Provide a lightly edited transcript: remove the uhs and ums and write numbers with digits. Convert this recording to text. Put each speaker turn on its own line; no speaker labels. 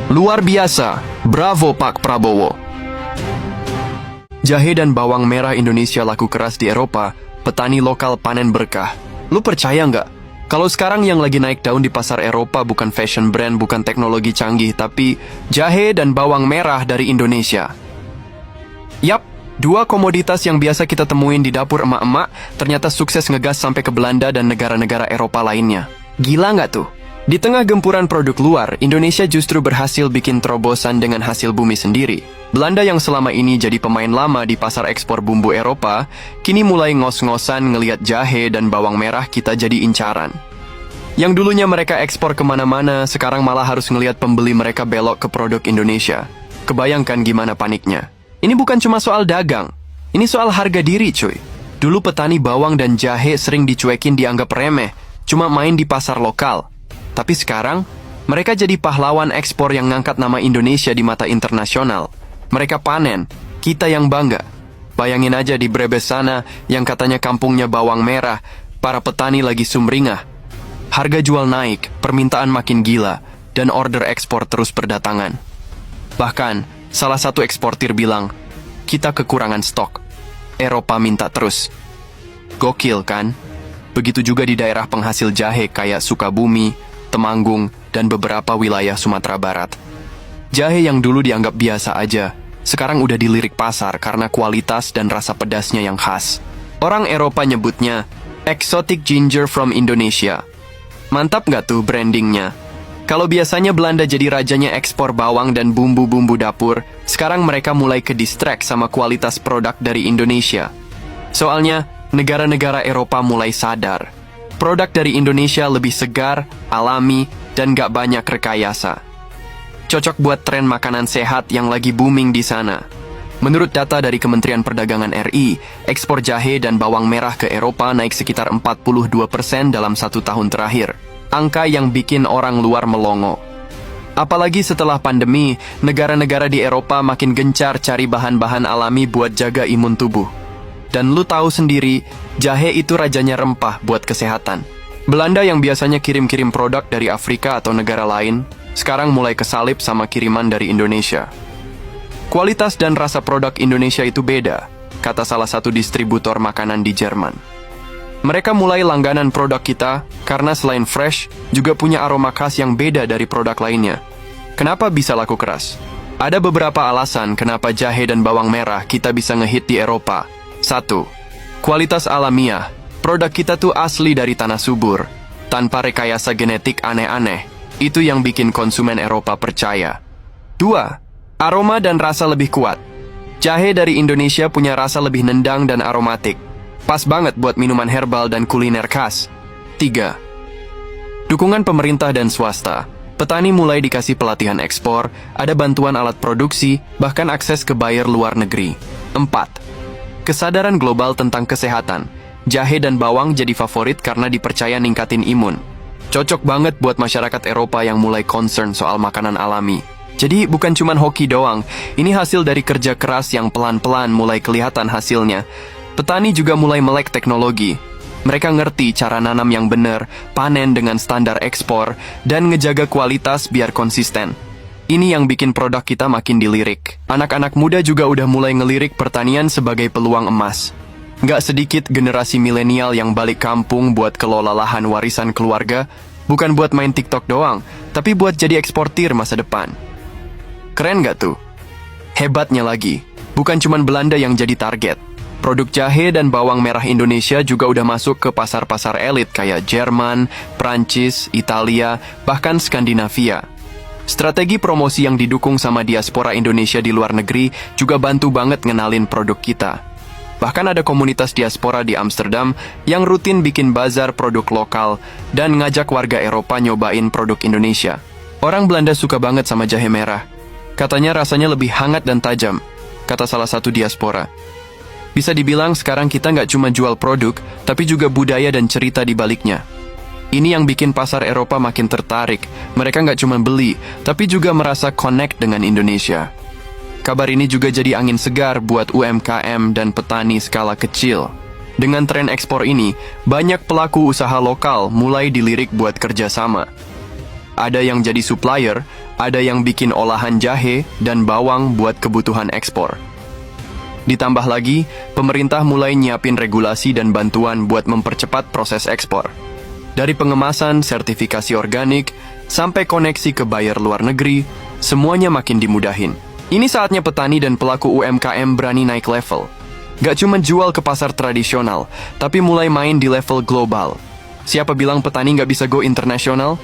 Luar biasa, bravo Pak Prabowo. Jahe dan bawang merah Indonesia laku keras di Eropa, petani lokal panen berkah. Lu percaya nggak? Kalau sekarang yang lagi naik daun di pasar Eropa bukan fashion brand, bukan teknologi canggih, tapi jahe dan bawang merah dari Indonesia. Yap, dua komoditas yang biasa kita temuin di dapur emak-emak, ternyata sukses ngegas sampai ke Belanda dan negara-negara Eropa lainnya. Gila nggak tuh? Di tengah gempuran produk luar, Indonesia justru berhasil bikin terobosan dengan hasil bumi sendiri. Belanda yang selama ini jadi pemain lama di pasar ekspor bumbu Eropa, kini mulai ngos-ngosan ngeliat jahe dan bawang merah kita jadi incaran. Yang dulunya mereka ekspor kemana-mana, sekarang malah harus ngeliat pembeli mereka belok ke produk Indonesia. Kebayangkan gimana paniknya. Ini bukan cuma soal dagang, ini soal harga diri cuy. Dulu petani bawang dan jahe sering dicuekin dianggap remeh, cuma main di pasar lokal. Tapi sekarang, mereka jadi pahlawan ekspor yang ngangkat nama Indonesia di mata internasional. Mereka panen, kita yang bangga. Bayangin aja di Brebes sana, yang katanya kampungnya bawang merah, para petani lagi sumringah. Harga jual naik, permintaan makin gila, dan order ekspor terus berdatangan. Bahkan, salah satu eksportir bilang, kita kekurangan stok. Eropa minta terus. Gokil kan? Begitu juga di daerah penghasil jahe kayak Sukabumi, Temanggung, dan beberapa wilayah Sumatera Barat. Jahe yang dulu dianggap biasa aja, sekarang udah dilirik pasar karena kualitas dan rasa pedasnya yang khas. Orang Eropa nyebutnya exotic ginger from Indonesia. Mantap nggak tuh brandingnya? Kalau biasanya Belanda jadi rajanya ekspor bawang dan bumbu-bumbu dapur, sekarang mereka mulai ke distract sama kualitas produk dari Indonesia. Soalnya, negara-negara Eropa mulai sadar. Produk dari Indonesia lebih segar, alami, dan gak banyak rekayasa. Cocok buat tren makanan sehat yang lagi booming di sana. Menurut data dari Kementerian Perdagangan RI, ekspor jahe dan bawang merah ke Eropa naik sekitar 42% dalam 1 tahun terakhir. Angka yang bikin orang luar melongo. Apalagi setelah pandemi, negara-negara di Eropa makin gencar cari bahan-bahan alami buat jaga imun tubuh. Dan lu tahu sendiri, jahe itu rajanya rempah buat kesehatan. Belanda yang biasanya kirim-kirim produk dari Afrika atau negara lain, sekarang mulai kesalip sama kiriman dari Indonesia. Kualitas dan rasa produk Indonesia itu beda, kata salah satu distributor makanan di Jerman. Mereka mulai langganan produk kita karena selain fresh, juga punya aroma khas yang beda dari produk lainnya. Kenapa bisa laku keras? Ada beberapa alasan kenapa jahe dan bawang merah kita bisa ngehit di Eropa. 1. Kualitas alamiah. Produk kita tuh asli dari tanah subur, tanpa rekayasa genetik aneh-aneh. Itu yang bikin konsumen Eropa percaya. 2. Aroma dan rasa lebih kuat. Jahe dari Indonesia punya rasa lebih nendang dan aromatik. Pas banget buat minuman herbal dan kuliner khas. 3. Dukungan pemerintah dan swasta. Petani mulai dikasih pelatihan ekspor, ada bantuan alat produksi, bahkan akses ke buyer luar negeri. 4. Kesadaran global tentang kesehatan. Jahe dan bawang jadi favorit karena dipercaya ningkatin imun. Cocok banget buat masyarakat Eropa yang mulai concern soal makanan alami. Jadi bukan cuma hoki doang, ini hasil dari kerja keras yang pelan-pelan mulai kelihatan hasilnya. Petani juga mulai melek teknologi. Mereka ngerti cara nanam yang benar, panen dengan standar ekspor, dan ngejaga kualitas biar konsisten. Ini yang bikin produk kita makin dilirik. Anak-anak muda juga udah mulai ngelirik pertanian sebagai peluang emas. Nggak sedikit generasi milenial yang balik kampung buat kelola lahan warisan keluarga, bukan buat main TikTok doang, tapi buat jadi eksportir masa depan. Keren nggak tuh? Hebatnya lagi, bukan cuman Belanda yang jadi target. Produk jahe dan bawang merah Indonesia juga udah masuk ke pasar-pasar elit kayak Jerman, Prancis, Italia, bahkan Skandinavia. Strategi promosi yang didukung sama diaspora Indonesia di luar negeri juga bantu banget ngenalin produk kita. Bahkan ada komunitas diaspora di Amsterdam yang rutin bikin bazar produk lokal dan ngajak warga Eropa nyobain produk Indonesia. Orang Belanda suka banget sama jahe merah. Katanya rasanya lebih hangat dan tajam, kata salah satu diaspora. Bisa dibilang sekarang kita nggak cuma jual produk, tapi juga budaya dan cerita di baliknya. Ini yang bikin pasar Eropa makin tertarik. Mereka nggak cuma beli, tapi juga merasa connect dengan Indonesia. Kabar ini juga jadi angin segar buat UMKM dan petani skala kecil. Dengan tren ekspor ini, banyak pelaku usaha lokal mulai dilirik buat kerjasama. Ada yang jadi supplier, Ada yang bikin olahan jahe dan bawang buat kebutuhan ekspor. Ditambah lagi, pemerintah mulai nyiapin regulasi dan bantuan buat mempercepat proses ekspor. Dari pengemasan, sertifikasi organik, sampai koneksi ke buyer luar negeri, semuanya makin dimudahin. Ini saatnya petani dan pelaku UMKM berani naik level. Gak cuma jual ke pasar tradisional, tapi mulai main di level global. Siapa bilang petani gak bisa go internasional?